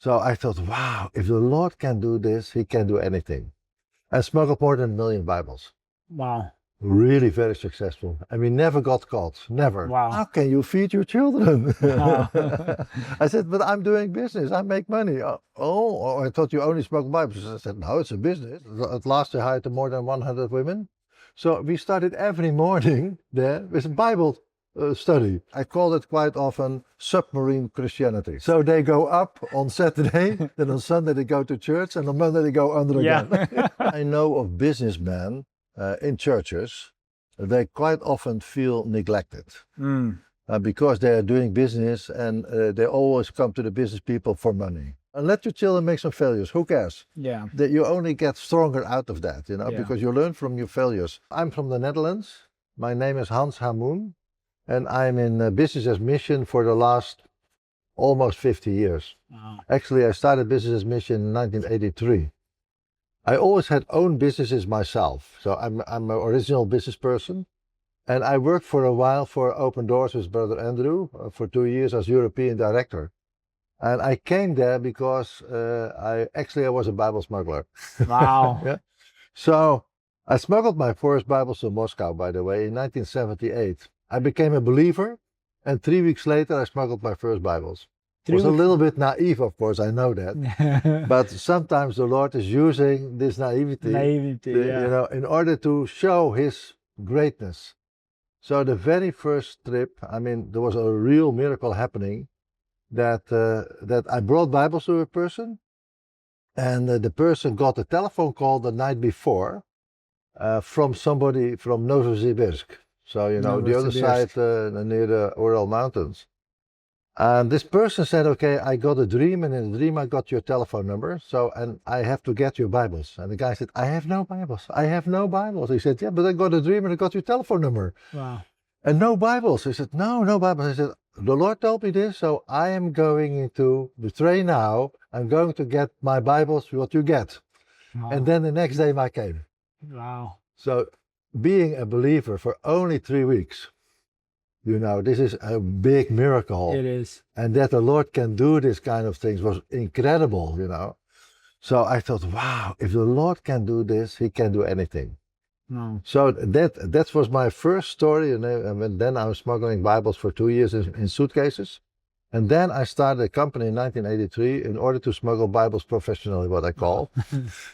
So I thought, wow, if the Lord can do this, he can do anything. I smuggled more than 1 million Bibles. Wow. Really very successful. And we never got caught. Never. Wow. How can you feed your children? Wow. I said, but I'm doing business. I make money. Oh, I thought you only smuggled Bibles. I said, no, it's a business. At last I hired more than 100 women. So we started every morning there with a Bible study. I call it quite often Submarine Christianity. So they go up on Saturday, then on Sunday they go to church, and on Monday they go under again. I know of businessmen in churches, they quite often feel neglected because they are doing business and they always come to the business people for money. And let your children make some failures, who cares? Yeah. That you only get stronger out of that, because you learn from your failures. I'm from the Netherlands. My name is Hans Hamoen, and I'm in business as mission for the last almost 50 years. Wow. Actually, I started business as mission in 1983. I always had own businesses myself, so I'm an original business person, and I worked for a while for Open Doors with Brother Andrew for 2 years as European director, and I came there because I was a Bible smuggler. Wow. Yeah. So I smuggled my first Bibles to Moscow, by the way, in 1978. I became a believer, and 3 weeks later I smuggled my first Bibles. It was a little bit naive, of course, I know that. But sometimes the Lord is using this naivety, in order to show his greatness. So the very first trip, there was a real miracle happening that I brought Bibles to a person, and the person got a telephone call the night before from somebody from Novosibirsk. So, the other side near the Ural Mountains. And this person said, okay, I got a dream, and in the dream I got your telephone number, and I have to get your Bibles. And the guy said, I have no Bibles. I have no Bibles. He said, yeah, but I got a dream and I got your telephone number. Wow. And no Bibles. He said, no Bibles. I said, the Lord told me this, so I am going into the train now. I'm going to get my Bibles, what you get. Wow. And then the next day I came. Wow. So being a believer for only 3 weeks, this is a big miracle. It is. And that the Lord can do this kind of things was incredible, So I thought, wow, if the Lord can do this, he can do anything. No. So that was my first story. And then I was smuggling Bibles for 2 years in suitcases. And then I started a company in 1983 in order to smuggle Bibles professionally, what I call.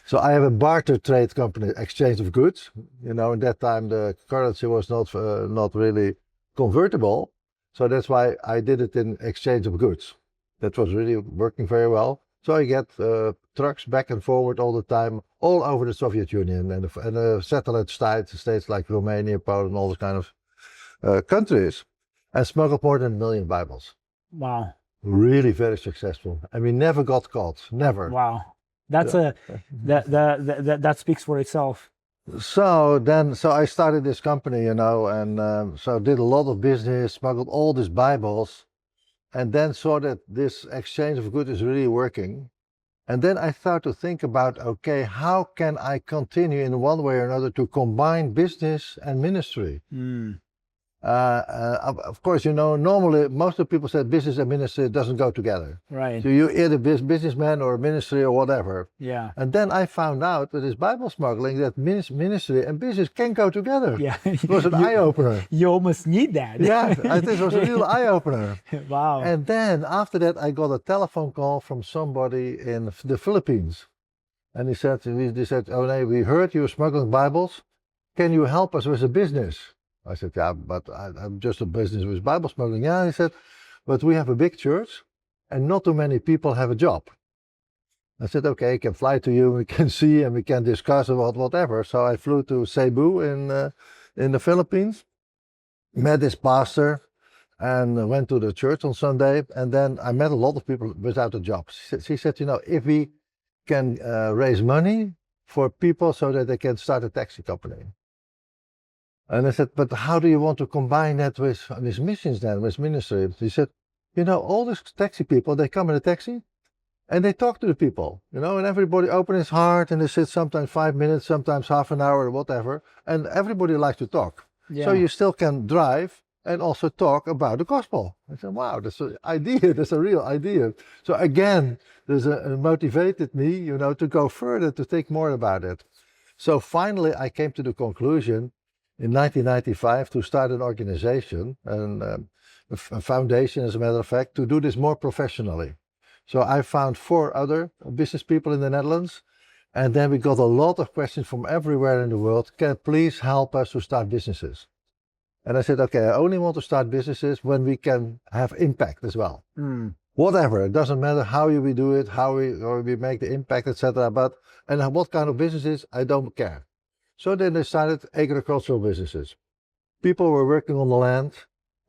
So I have a barter trade company, exchange of goods. In that time the currency was not really convertible, so that's why I did it in exchange of goods. That was really working very well. So I get trucks back and forward all the time, all over the Soviet Union and the satellite states like Romania, Poland, all those kind of countries, and smuggled more than 1 million Bibles. Wow. Really very successful, and we never got caught, never. Wow. That's that speaks for itself. So I started this company, and so did a lot of business, smuggled all these Bibles, and then saw that this exchange of goods is really working. And then I started to think about, okay, how can I continue in one way or another to combine business and ministry? Of course, normally most of the people say business and ministry doesn't go together. Right. So you're either businessman or ministry or whatever. Yeah. And then I found out with this Bible smuggling that ministry and business can go together. Yeah. It was an eye-opener. You almost need that. Yeah, I think it was a real eye-opener. Wow. And then after that, I got a telephone call from somebody in the Philippines. And they said, oh, no, we heard you were smuggling Bibles. Can you help us with a business? I said, yeah, but I'm just a business with Bible smuggling. Yeah, he said, but we have a big church and not too many people have a job. I said, okay, I can fly to you, we can see and we can discuss about whatever. So I flew to Cebu in the Philippines, met this pastor and went to the church on Sunday. And then I met a lot of people without a job. She said, if we can raise money for people so that they can start a taxi company. And I said, but how do you want to combine that with missions then, with ministry? He said, all these taxi people, they come in a taxi and they talk to the people, and everybody opens his heart and they sit sometimes 5 minutes, sometimes half an hour or whatever. And everybody likes to talk. Yeah. So you still can drive and also talk about the gospel. I said, wow, that's an idea, that's a real idea. So again, motivated me, to go further, to think more about it. So finally, I came to the conclusion in 1995 to start an organization, a foundation, as a matter of fact, to do this more professionally. So I found 4 other business people in the Netherlands, and then we got a lot of questions from everywhere in the world. Can please help us to start businesses? And I said, okay, I only want to start businesses when we can have impact as well. Whatever, it doesn't matter how we do it, how we make the impact, etc. And what kind of businesses, I don't care. So then they started agricultural businesses. People were working on the land,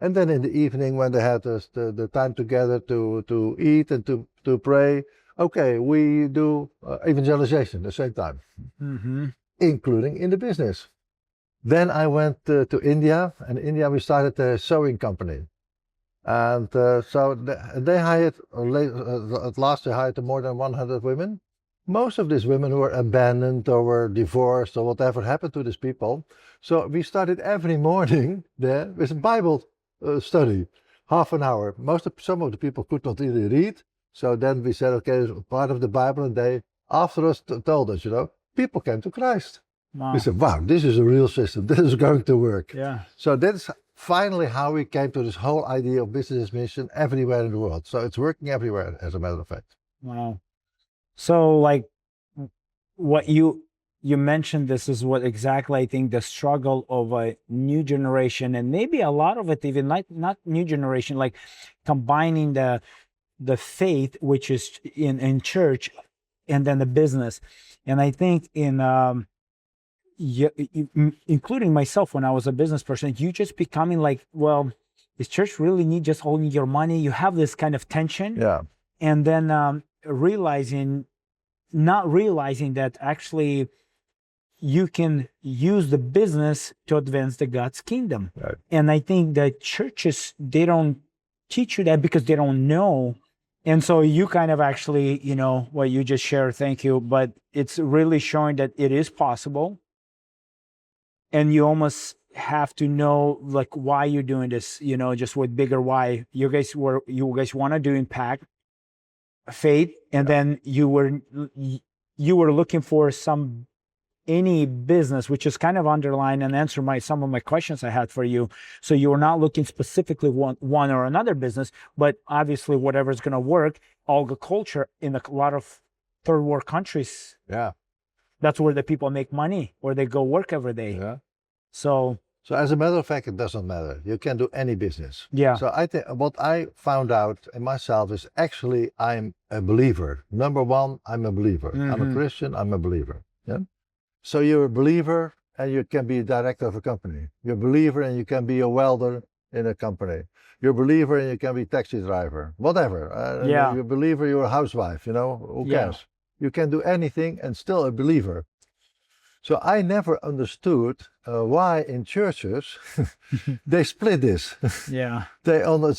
and then in the evening when they had the time together to eat and to pray, okay, we do evangelization at the same time, including in the business. Then I went to India, and in India we started a sewing company. And so they hired, at last they hired more than 100 women. Most of these women were abandoned or were divorced or whatever happened to these people. So we started every morning there with a Bible study, half an hour. Some of the people could not really read. So then we said, okay, part of the Bible, and they, after us, told us, people came to Christ. Wow. We said, wow, this is a real system. This is going to work. Yeah. So that's finally how we came to this whole idea of business mission everywhere in the world. So it's working everywhere, as a matter of fact. Wow. So like what you mentioned, this is what exactly I think the struggle of a new generation, and maybe a lot of it even not new generation, like combining the faith, which is in church, and then the business. And I think including myself, when I was a business person, you just becoming like, well, does church really need just only your money? You have this kind of tension. Yeah. And then not realizing that actually you can use the business to advance the God's kingdom. Right. And I think that churches, they don't teach you that because they don't know. And so you kind of actually, what you just shared, thank you, but it's really showing that it is possible. And you almost have to know like why you're doing this, just with bigger why. You guys want to do impact, faith, and then you were looking for any business, which is kind of underline and answer some of my questions I had for you. So you were not looking specifically one or another business, but obviously whatever's going to work. Agriculture in a lot of third world countries. Yeah. That's where the people make money, where they go work every day. Yeah. So as a matter of fact, it doesn't matter. You can do any business. Yeah. So I think what I found out in myself is actually I'm a believer. Number one, I'm a believer. I'm a Christian, I'm a believer. Yeah. So you're a believer and you can be a director of a company. You're a believer and you can be a welder in a company. You're a believer and you can be a taxi driver, whatever. You're a believer, you're a housewife, who cares? You can do anything and still a believer. So I never understood why in churches they split this. Yeah. On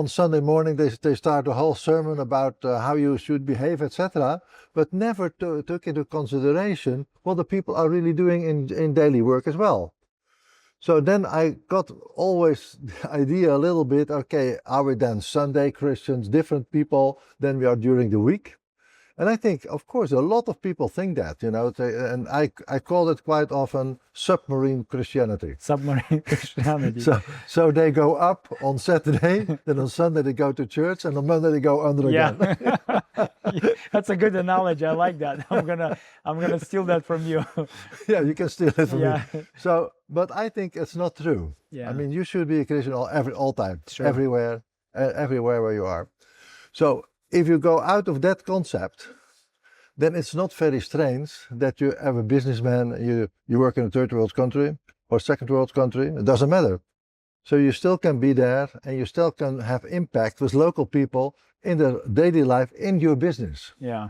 Sunday morning they start a whole sermon about how you should behave, etc., but never took into consideration what the people are really doing in daily work as well. So then I got always the idea a little bit, okay, are we then Sunday Christians, different people than we are during the week? And I think, of course, a lot of people think that, and I call it quite often submarine Christianity. Submarine Christianity. So they go up on Saturday, then on Sunday they go to church, and on Monday they go under again. That's a good analogy. I like that. I'm gonna steal that from you. Yeah, you can steal it from me. So, but I think it's not true. Yeah. I mean, you should be a Christian all time, sure. everywhere where you are. So if you go out of that concept, then it's not very strange that you have a businessman, you work in a third world country or second world country, it doesn't matter. So you still can be there and you still can have impact with local people in their daily life in your business. Yeah.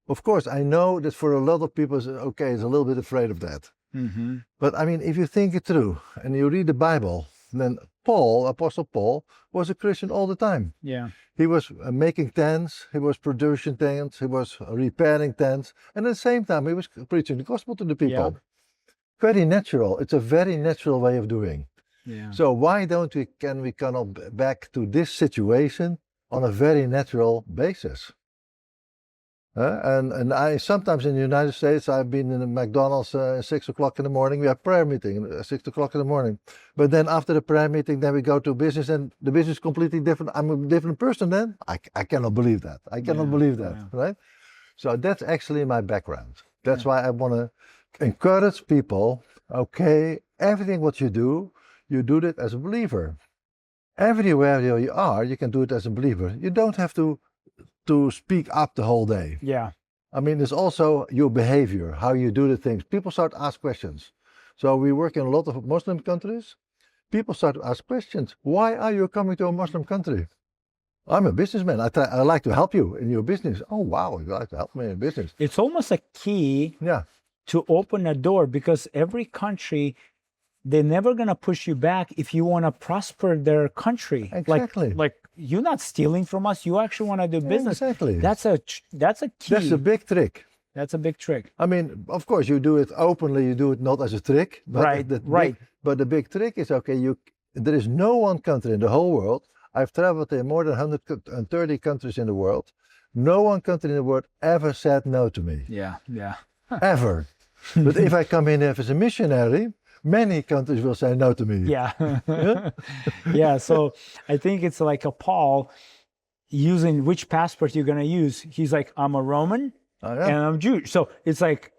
Of course, I know that for a lot of people, it's a little bit afraid of that. But I mean, if you think it through and you read the Bible, then Apostle Paul, was a Christian all the time. Yeah. He was making tents, he was producing tents, he was repairing tents, and at the same time he was preaching the gospel to the people. Yeah. Very natural. It's a very natural way of doing. Yeah. So why don't we can we come back to this situation on a very natural basis? And I sometimes in the United States I've been in a McDonald's 6 o'clock in the morning. We have prayer meeting at 6 o'clock in the morning, but then after the prayer meeting, then we go to business, and the business is completely different. I'm a different person then. I cannot believe that. I cannot Yeah, believe that, yeah. right? So that's actually my background. That's Yeah. why I want to encourage people. Okay, everything what you do it as a believer. Everywhere you are, you can do it as a believer. You don't have to speak up the whole day. Yeah. I mean, there's also your behavior, how you do the things. People start to ask questions. So we work in a lot of Muslim countries. People start to ask questions. Why are you coming to a Muslim country? I'm a businessman. I like to help you in your business. Oh, wow, you like to help me in business. It's almost a key Yeah, to open a door, because every country, they're never gonna push you back if you want to prosper their country. Exactly. Like you're not stealing from us. You actually want to do business. exactly. That's a key. That's a big trick. That's a big trick. I mean, of course, you do it openly. You do it not as a trick. But Right, right. But the big trick is, okay, there is no one country in the whole world. I've traveled in more than 130 countries in the world. No one country in the world ever said no to me. Yeah, yeah. Ever. But if I come in as a missionary, many countries will say no to me. Yeah. Yeah. So I think it's like a Paul using which passport you're going to use. He's like, I'm a Roman Oh, yeah. and I'm Jewish. So it's like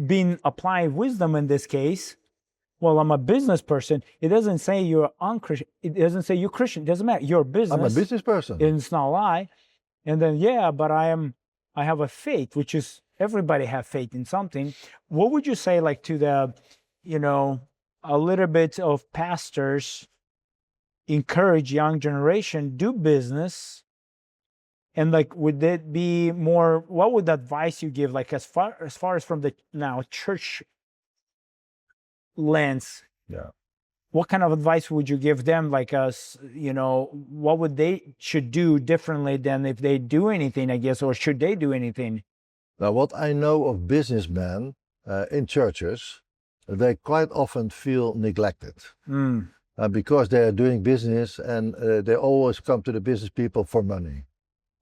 being applied wisdom in this case. Well, I'm a business person. It doesn't say you're unchristian. It doesn't say you're Christian. It doesn't matter. You're a business. I'm a business person. And it's not a lie. And then, yeah, but I have a faith, which is everybody have faith in something. What would you say, like, to the, a little bit of pastors encourage young generation do business? And like, would that be more, what would advice you give, like as far as from the now church lens? Yeah. What kind of advice would you give them? Like us, what would they should do differently than if they do anything, I guess, or should they do anything? Now, what I know of businessmen in churches, they quite often feel neglected because they are doing business, and they always come to the business people for money.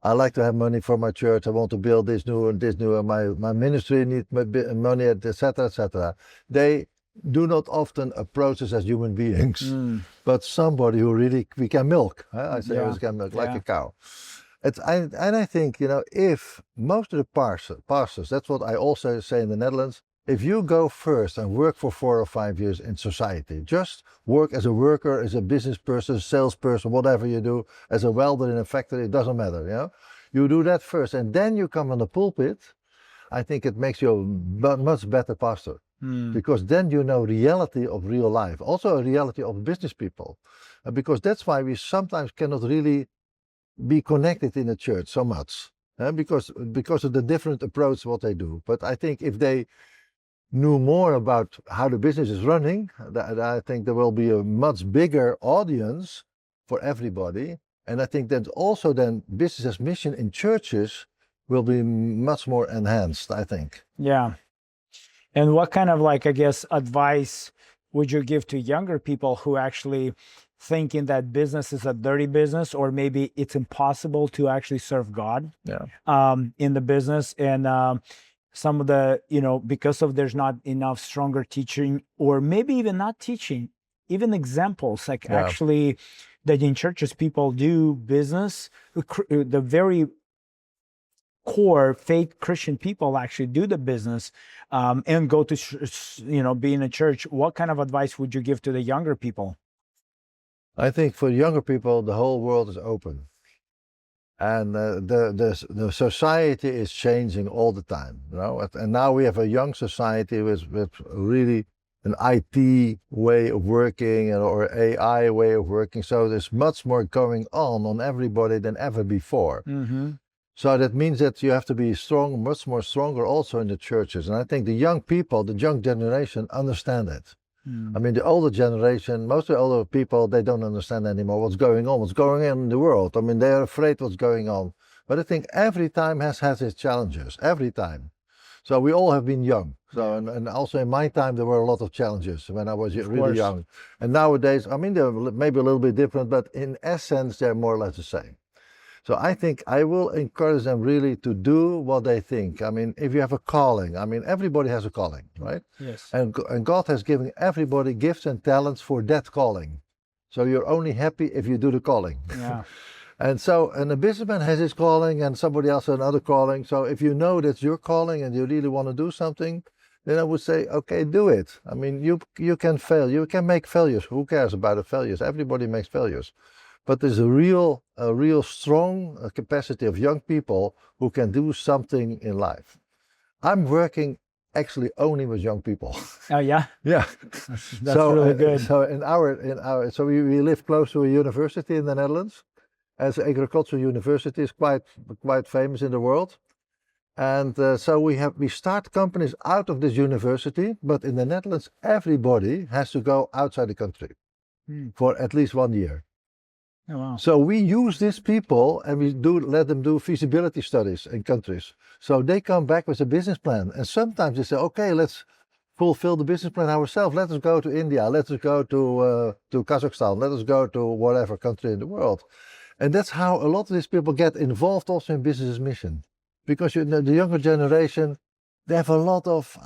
I like to have money for my church. I want to build this new and this new, and my ministry needs money, etc., etc. They do not often approach us as human beings, but somebody who really we can milk. I say always can milk like a cow. And I think, if most of the pastors, that's what I also say in the Netherlands, if you go first and work for 4 or 5 years in society, just work as a worker, as a business person, salesperson, whatever you do, as a welder in a factory, it doesn't matter, You do that first, and then you come on the pulpit. I think it makes you a much better pastor. Because then you know reality of real life, also a reality of business people. Because that's why we sometimes cannot really be connected in the church so much, because of the different approach what they do. But I think if they knew more about how the business is running, I think there will be a much bigger audience for everybody. And I think that also then business as mission in churches will be much more enhanced, I think. Yeah. And what kind of, like, I guess, advice would you give to younger people who actually thinking that business is a dirty business, or maybe it's impossible to actually serve God in the business? And some of the, because of there's not enough stronger teaching, or maybe even not teaching, even examples, like actually that in churches people do business, the very core faith Christian people actually do the business and go to, be in a church. What kind of advice would you give to the younger people? I think for younger people, the whole world is open. And the society is changing all the time, And now we have a young society with really an IT way of working or AI way of working. So there's much more going on everybody than ever before. So that means that you have to be strong, much more stronger also in the churches. And I think the young people, the young generation understand it. I mean, the older generation, most of the older people, they don't understand anymore what's going on in the world. I mean, they're afraid what's going on. But I think every time has its challenges, every time. So we all have been young. So and also in my time there were a lot of challenges when I was really course. young. And nowadays, I mean, they're maybe a little bit different, but in essence they're more or less the same. So I think I will encourage them really to do what they think. I mean, if you have a calling, I mean, everybody has a calling, right? Yes. And God has given everybody gifts and talents for that calling. So you're only happy if you do the calling. Yeah. And a businessman has his calling and somebody else has another calling. So if you know that's your calling and you really want to do something, then I would say, okay, do it. I mean, you can fail. You can make failures. Who cares about the failures? Everybody makes failures. But there's a real strong capacity of young people who can do something in life. I'm working actually only with young people. Oh yeah. Yeah. That's really good. So we live close to a university in the Netherlands. As an agricultural university is quite famous in the world. And so we start companies out of this university, but in the Netherlands everybody has to go outside the country for at least 1 year. Oh, wow. So we use these people and we let them do feasibility studies in countries. So they come back with a business plan, and sometimes they say, okay, let's fulfill the business plan ourselves. Let us go to India, let us go to Kazakhstan, let us go to whatever country in the world. And that's how a lot of these people get involved also in business mission. Because the younger generation, they have a lot of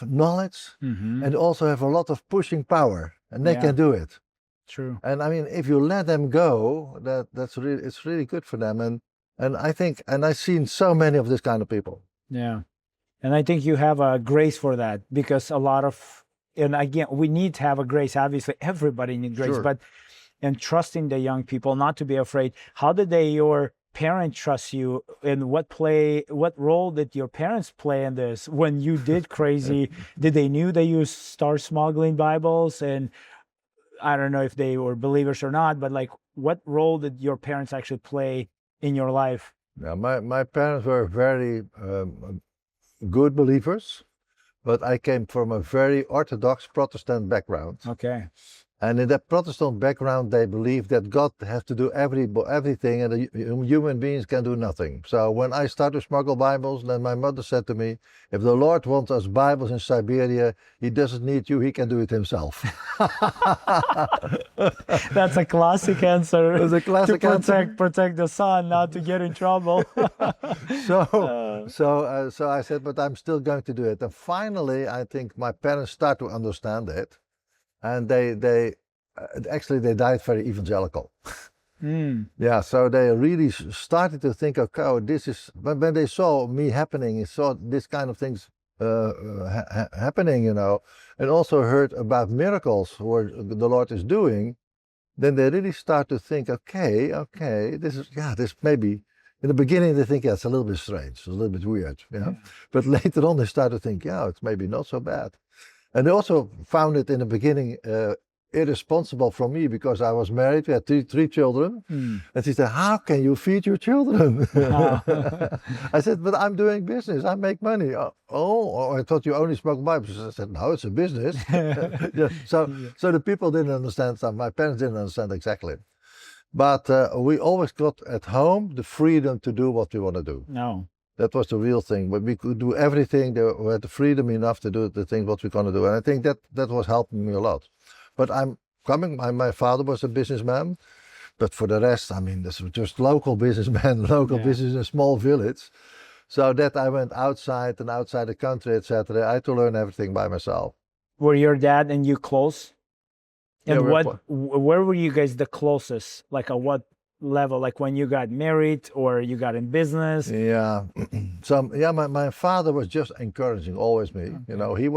knowledge, and also have a lot of pushing power, and they can do it. True. And I mean, if you let them go, it's really good for them. And I think, and I've seen so many of this kind of people. Yeah. And I think you have a grace for that, because and again, we need to have a grace. Obviously, everybody needs grace, Sure. and trusting the young people, not to be afraid. How did your parents trust you, and what role did your parents play in this when you did crazy? Did they knew that you start smuggling Bibles? And I don't know if they were believers or not, but like, what role did your parents actually play in your life? Yeah, my parents were very good believers, but I came from a very Orthodox Protestant background. Okay. And in that Protestant background, they believe that God has to do everything, and the human beings can do nothing. So when I started to smuggle Bibles, then my mother said to me, if the Lord wants us Bibles in Siberia, he doesn't need you, he can do it himself. That's a classic answer. That's a classic answer. Protect the son, not to get in trouble. So I said, but I'm still going to do it. And finally, I think my parents start to understand it. And they died very evangelical. Yeah, so they really started to think, okay, this is, when they saw me happening, saw this kind of things happening, and also heard about miracles where the Lord is doing, then they really start to think, okay, this maybe, in the beginning they think, it's a little bit strange, it's a little bit weird, but later on they start to think, it's maybe not so bad. And they also found it in the beginning irresponsible from me, because I was married, we had three children. And she said, how can you feed your children? I said, but I'm doing business, I make money. Oh, I thought you only smuggled Bibles. I said, no, it's a business. So the people didn't understand, my parents didn't understand exactly. But we always got at home the freedom to do what we want to do. No. That was the real thing. But we could do everything. We had the freedom enough to do the thing what we're going to do. And I think that was helping me a lot. But my father was a businessman. But for the rest, I mean, this was just local businessman, business in a small village. So that I went outside the country, etc. I had to learn everything by myself. Were your dad and you close? And Yeah, where were you guys the closest? Like at what level? Like when you got married or you got in business? Yeah. My father was just encouraging always me. Okay. He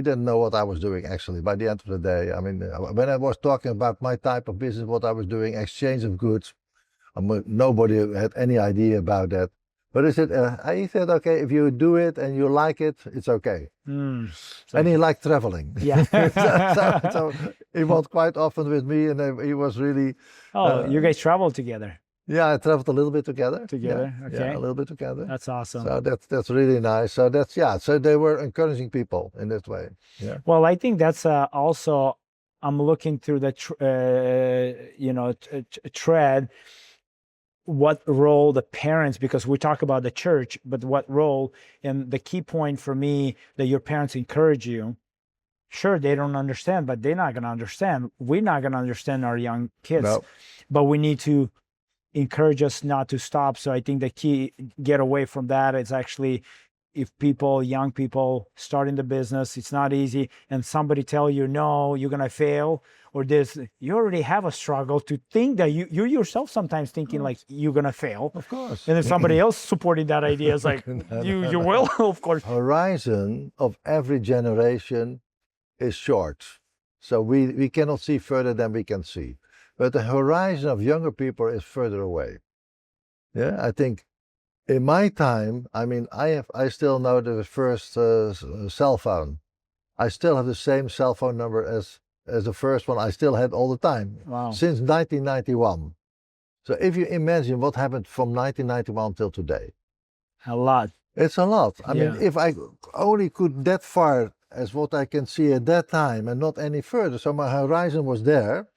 didn't know what I was doing actually by the end of the day. I mean, when I was talking about my type of business, what I was doing, exchange of goods, nobody had any idea about that. But he said, okay, if you do it and you like it, it's okay. And he liked traveling. Yeah. so he was quite often with me, and he was really. You guys traveled together. Yeah, I traveled a little bit together. Together, yeah, okay. Yeah, a little bit together. That's awesome. So that's really nice. So so they were encouraging people in this way. Yeah. Well, I think that's also, I'm looking through the thread. what role the parents, because we talk about the church, but what role, and the key point for me, that your parents encourage you. Sure, they don't understand, but they're not going to understand. We're not going to understand our young kids, No. but we need to encourage us not to stop. So I think the key, get away from that, is actually, if people, young people starting the business, it's not easy, and somebody tell you, no, you're going to fail, or this, you already have a struggle to think that you yourself sometimes thinking like you're going to fail. Of course. And then somebody else supporting that idea is like, you will, of course. Horizon of every generation is short. So we cannot see further than we can see. But the horizon of younger people is further away. Yeah, I think in my time, I mean, I still know the first cell phone. I still have the same cell phone number as the first one I still had all the time. Wow. Since 1991. So if you imagine what happened from 1991 till today. A lot. It's a lot. I Yeah. mean, if I only could that far as what I can see at that time and not any further. So my horizon was there.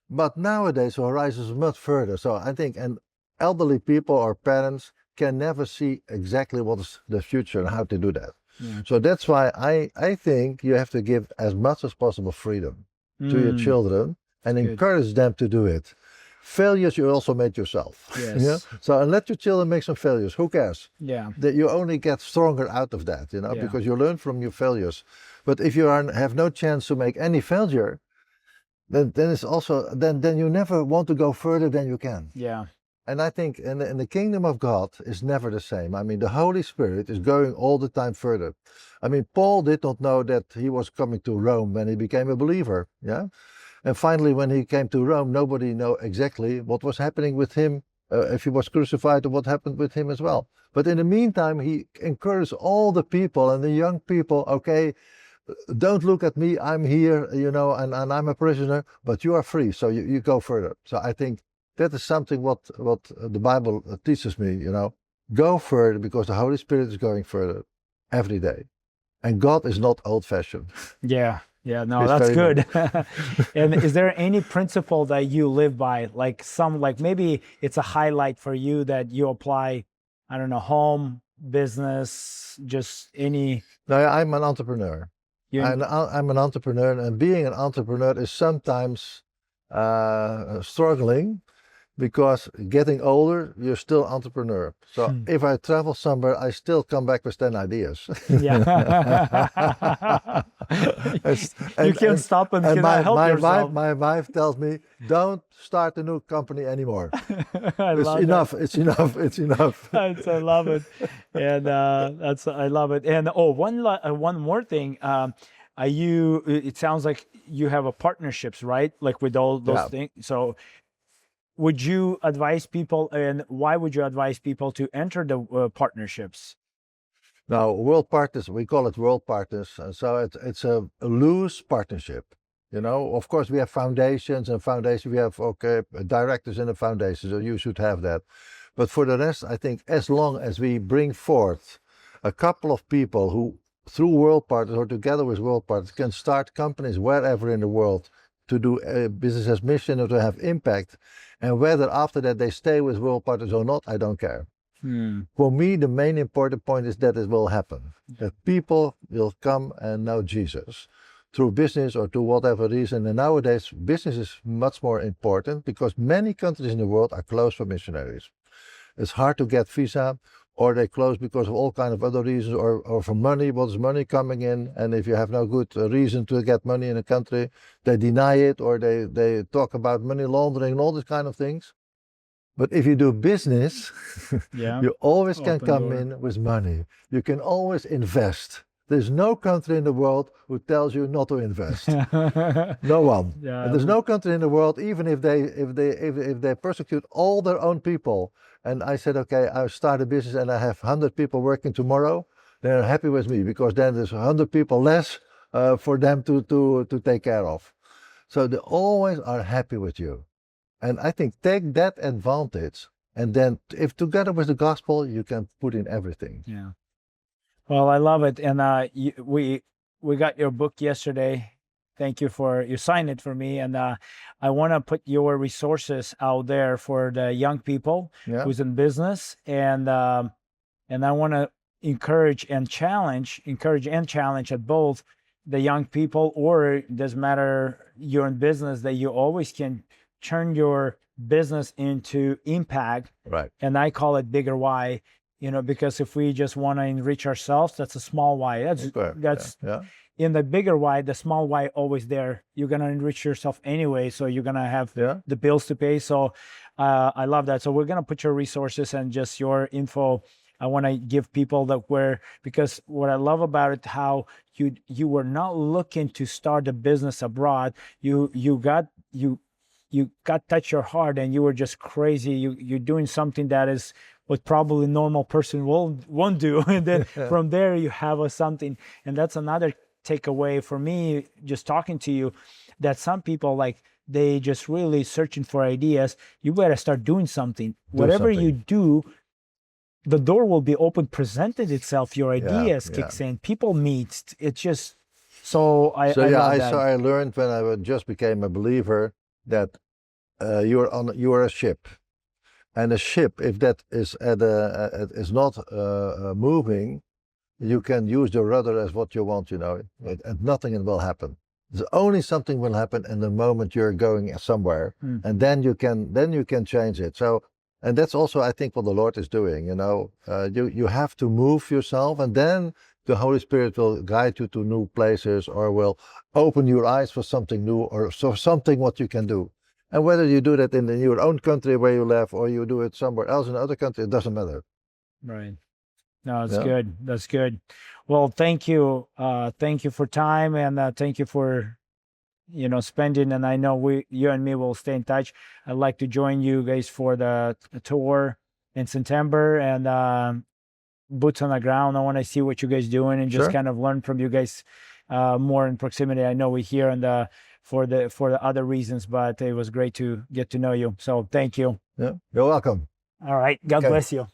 But nowadays, the horizon is much further. So I think, and elderly people or parents can never see exactly what is the future and how to do that. Yeah. So that's why I think you have to give as much as possible freedom to your children and Good. encourage them to do it. Failures you also made yourself. Yes. Yeah? So and let your children make some failures. Who cares? Yeah. That you only get stronger out of that, Yeah. because you learn from your failures. But if you have no chance to make any failure, then it's also then you never want to go further than you can. Yeah. And I think in the kingdom of God is never the same. I mean, the Holy Spirit is going all the time further. I mean, Paul did not know that he was coming to Rome when he became a believer. Yeah. And finally, when he came to Rome, nobody knew exactly what was happening with him, if he was crucified, or what happened with him as well. But in the meantime, he encouraged all the people and the young people, okay, don't look at me, I'm here, and I'm a prisoner, but you are free, so you go further. So I think that is something what the Bible teaches me, go further, because the Holy Spirit is going further every day. And God is not old-fashioned. Yeah. Yeah, no, It's that's very good. And is there any principle that you live by? Like maybe it's a highlight for you that you apply, I don't know, home, business, just any. No, I'm an entrepreneur. I'm an entrepreneur, and being an entrepreneur is sometimes struggling, because getting older, you're still entrepreneur. So if I travel somewhere, I still come back with 10 ideas. Yeah. You can't stop and cannot help yourself. My wife tells me, don't start a new company anymore. It's enough. It's enough. It's enough. I love it. And I love it. And one more thing. It sounds like you have a partnerships, right? Like with all those things. So would you advise people, and why would you advise people to enter the partnerships? Now, world partners, we call it world partners. So it's a loose partnership. Of course, we have foundations, we have, directors in the foundation, so you should have that. But for the rest, I think as long as we bring forth a couple of people who, through world partners or together with world partners, can start companies wherever in the world to do business as mission or to have impact, and whether after that they stay with world partners or not, I don't care. For me, the main important point is that it will happen, that people will come and know Jesus through business or to whatever reason. And nowadays, business is much more important, because many countries in the world are closed for missionaries. It's hard to get visa, or they close because of all kinds of other reasons, or for money. What is money coming in? And if you have no good reason to get money in a country, they deny it, or they talk about money laundering and all these kind of things. But if you do business, you always can come in with money. You can always invest. There's no country in the world who tells you not to invest. No one. And there's no country in the world, even if they persecute all their own people. And I said, okay, I start a business and I have 100 people working tomorrow, they're happy with me, because then there's 100 people less for them to take care of. So they always are happy with you. And I think take that advantage, and then if together with the gospel, you can put in everything. Yeah. Well, I love it. And we got your book yesterday. Thank you for you sign it for me, and I want to put your resources out there for the young people Yeah. who's in business, and I want to encourage and challenge at both the young people, or it doesn't matter you're in business, that you always can turn your business into impact. Right. And I call it bigger why, because if we just want to enrich ourselves, that's a small why. That's yeah. In the bigger why, the small why always there. You're gonna enrich yourself anyway, so you're gonna have the bills to pay. So I love that. So we're gonna put your resources and just your info. I want to give people because what I love about it, how you were not looking to start a business abroad. You got touch your heart, and you were just crazy. You're doing something that is what probably normal person won't do. And then from there you have something, and that's another takeaway for me just talking to you, that some people, like, they just really searching for ideas. You better start doing something. Whatever you do, the door will be open, presented itself, your ideas kicks in, people meet. It's just so I love that. So I learned when I just became a believer that you are a ship, and a ship, if that is is not moving, you can use the rudder as what you want, and nothing will happen. There's only something will happen in the moment you're going somewhere, and then you can change it. So, and that's also, I think, what the Lord is doing. You have to move yourself, and then the Holy Spirit will guide you to new places, or will open your eyes for something new, or something what you can do. And whether you do that in your own country where you live, or you do it somewhere else in another country, it doesn't matter. Right. No, it's good. That's good. Well, thank you. Thank you for time, and thank you for, spending. And I know you and me will stay in touch. I'd like to join you guys for the tour in September, and boots on the ground. I want to see what you guys doing, and just kind of learn from you guys more in proximity. I know we're here and for the other reasons, but it was great to get to know you. So thank you. Yeah, you're welcome. All right. God bless you.